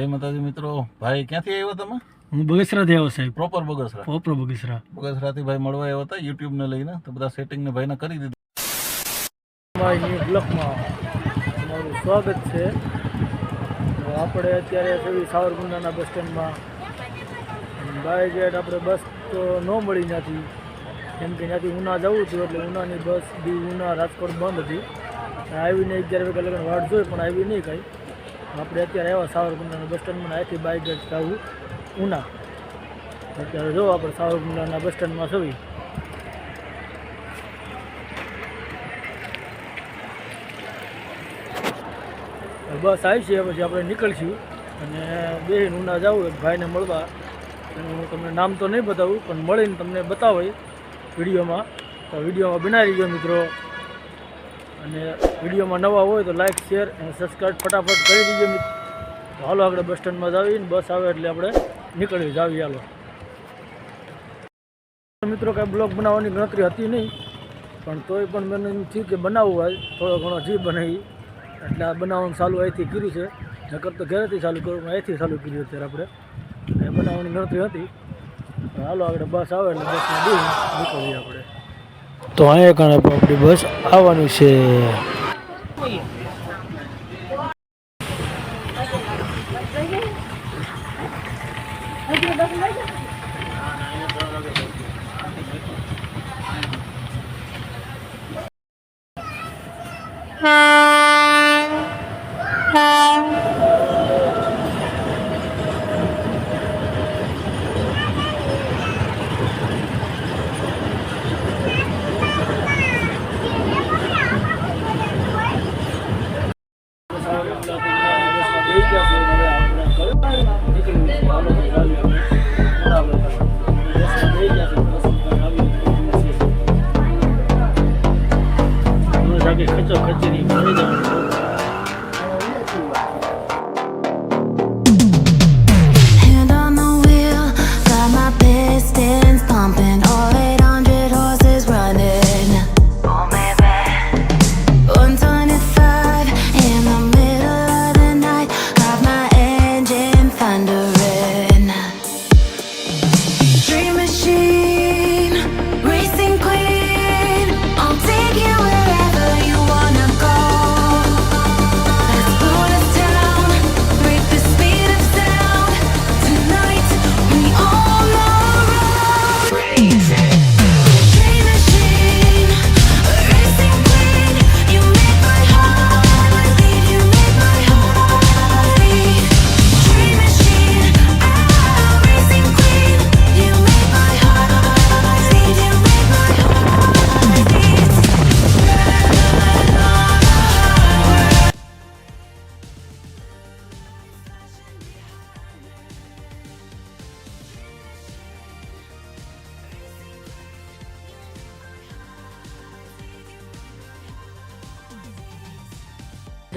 જય માતાજી મિત્રો. ભાઈ ક્યાંથી આવ્યો તમે? હું બગસરાથી આવ્યો સાહેબ. પ્રોપર બગસરા? પ્રોપર બગસરા. બગસરાથી ભાઈ મળવા આવ્યા હતા યુટ્યુબ ને લઈને, તો બધા સેટિંગ ને ભાઈને કરી દીધું. અમારી ન્યૂ બ્લોકમાં તમારું સ્વાગત છે. આપણે અત્યારે છે સાવરકુંડલાના બસ સ્ટેન્ડમાં. બાય જેટ આપણે બસ તો ન મળી ત્યાંથી, કેમ કે ત્યાંથી ઉના જવું હતું એટલે ઉનાની બસ બી ઉના રાજકોટ બંધ હતી. આવીને 11 વાગ્યા લગન વાટ જોઈ પણ આવી નહીં કાંઈ. આપણે અત્યારે આવ્યા સાવરકુંડલાના બસ સ્ટેન્ડમાં, અહીંથી બાય જેટ જવું ઉના. અત્યારે જો આપણે સાવરકુંડલાના બસ સ્ટેન્ડમાં છવી. બસ આવી છે, પછી આપણે નીકળશું અને બેહીને ઉના જવું એક ભાઈને મળવા. એનું હું તમને નામ તો નહીં બતાવું પણ મળીને તમને બતાવાય વિડીયોમાં. તો વિડીયોમાં બનાવી રહીજો મિત્રો, અને વિડીયોમાં નવા હોય તો લાઇક શેર અને સબસ્ક્રાઈબ ફટાફટ કરી દીજો મિત્રો. તો હાલો આપણે બસ સ્ટેન્ડમાં જાવીને બસ આવે એટલે આપણે નીકળી જાવી. હાલો મિત્રો, કાંઈ બ્લોગ બનાવવાની ગણતરી હતી નહીં, પણ તોય પણ મને એમ થયું કે બનાવવું હોય થોડો ઘણો જી બનાવી એટલે આ બનાવવાનું ચાલુ અહીંથી કર્યું છે. નકર તો ઘરેથી ચાલુ કરું, અહીંથી ચાલુ કર્યું અત્યારે આપણે. એ બનાવવાની ગણતરી હતી. હાલો આગળ બસ આવે એટલે બસમાં દૂર નીકળીએ આપણે. તો અહીંયા કારણે આપણી બસ આવવાનું છે.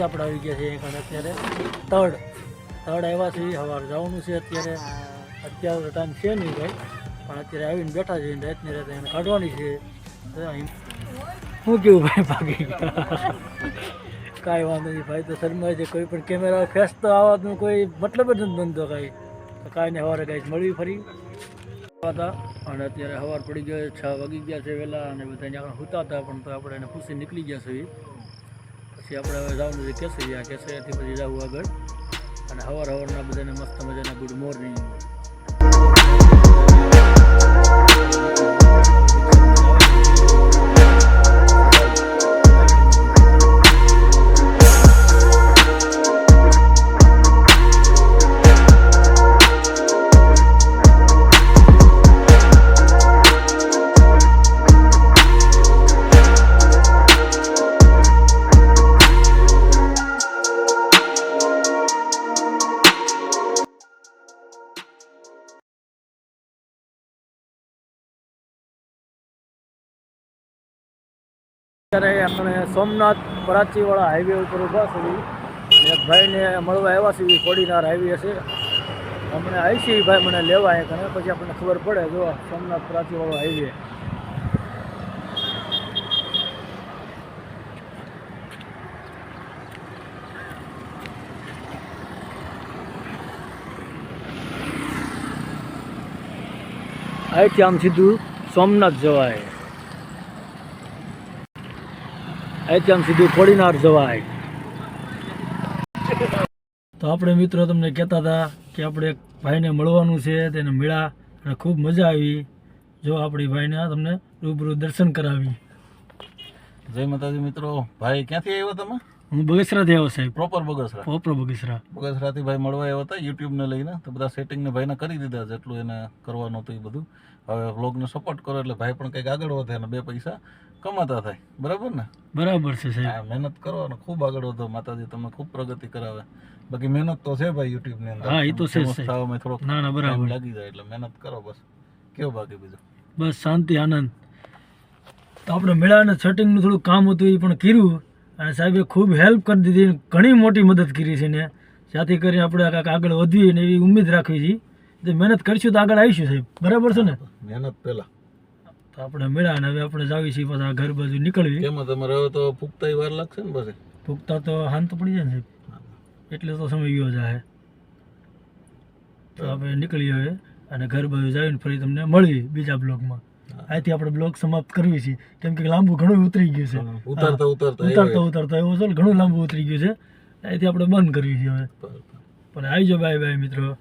આપણે આવી ગયા છે કારણ અત્યારે તળ આવ્યા છે. સવારે જવાનું છે અત્યારે ટાઈમ છે નહીં ભાઈ, પણ અત્યારે આવીને બેઠા છે. રાતની રાતે એને કાઢવાની છે. શું કેવું ભાઈ, ભાગી ગયા? કાંઈ વાંધો નહીં ભાઈ, તો શરમાય છે. કોઈ પણ કેમેરા ફેસ તો આવવાનું કોઈ મતલબ જ નથી બનતો કાંઈ. તો કાંઈ ને સવારે કાંઈ મળવી ફરી હતા. અને અત્યારે સવાર પડી ગયો, 6 વાગી ગયા છે વહેલા, અને બધા ત્યાં સૂતા હતા પણ તો આપણે એને પૂછી નીકળી ગયા છે. પછી આપણે હવે જવાનું છે કેસરિયા. કેસરિયાથી પછી જવું આગળ, અને સવારના બધાને મસ્ત મજાના ગુડ મોર્નિંગ. અત્યારે આપણે સોમનાથ પરાચીવાળા હાઈવે ઉપર ઊભા છે. એક ભાઈને મળવા આવ્યા છે, કોડીનાર હાઈવે છે. હમણાં આવી છે ભાઈ મને લેવા એક, અને પછી આપણને ખબર પડે. જો સોમનાથ પરાચીવાળો હાઈવે. અહીંથી આમ સીધું સોમનાથ જવાય, અહીંથી આમ સીધું કોડીનાર જવાય. તો આપણે મિત્રો તમને કહેતા હતા કે આપણે એક ભાઈને મળવાનું છે, તેને મળ્યા અને ખૂબ મજા આવી. જો આપણી ભાઈને તમને રૂબરૂ દર્શન કરાવી. જય માતાજી મિત્રો. ભાઈ ક્યાંથી આવ્યો તમે? હું બગસરાથી આવ્યો સાહેબ, પ્રોપર બગસરા. પ્રોપર બગસરા. બગસરાથી ભાઈ મળવા આવ્યા હતા યુટ્યુબને લઈને. તો બધા સેટિંગને ભાઈને કરી દીધા, જેટલું એને કરવાનું હતું એ બધું. હવે વ્લોગને સપોર્ટ કરો એટલે ભાઈ પણ કંઈક આગળ વધે અને 2 પૈસા કમાતા થાય. બરાબર ને? બરાબર છે સાહેબ. હા, મહેનત કરો અને ખૂબ આગળ વધો. માતાજી તમને ખૂબ પ્રગતિ કરાવે. બાકી મહેનત તો છે ભાઈ યુટ્યુબની અંદર. હા, એ તો છે જ સાહેબ. થવામાં થોડોક ના ના ટાઈમ બરાબર. લાગી જાય એટલે મહેનત કરો બસ. કેવું બાકી બીજું? બસ શાંતિ આનંદ. તો આપણે મેળાને સેટિંગનું થોડું કામ હતું એ પણ કર્યું અને સાહેબે ખૂબ હેલ્પ કરી દીધી, ઘણી મોટી મદદ કરી છે ને. જ્યાંથી કરીને આપણે કાંઈક આગળ વધીએ ને એવી ઉમ્મીદ રાખવી છે. જે મહેનત કરીશું તો આગળ આવીશું સાહેબ. બરાબર છે ને? મહેનત પહેલા. તો આપણે મેળા ને હવે આપણે જાવી છીએ પાછા ઘર બાજુ નીકળવી. કેમાં તમારે હવે તો પુખ્તા વાર લાગશે ને પછી? ભૂખતા તો હાન તો પડી જાય ને સાહેબ, એટલે તો સમય ગયો જાય. તો આપણે નીકળીએ હવે અને ઘર બાજુ જઈને ફરી તમને મળીએ બીજા બ્લોગમાં. અહીંથી આપણે બ્લોગ સમાપ્ત કરવી છે, કેમ કે લાંબુ ઘણું ઉતરી ગયું છે. ઉતરતા ઉતરતા એવું છે, ઘણું લાંબુ ઉતરી ગયું છે. અહીંથી આપણે બંધ કરવી છે હવે. પણ આવી જાઓ. બાય બાય મિત્રો.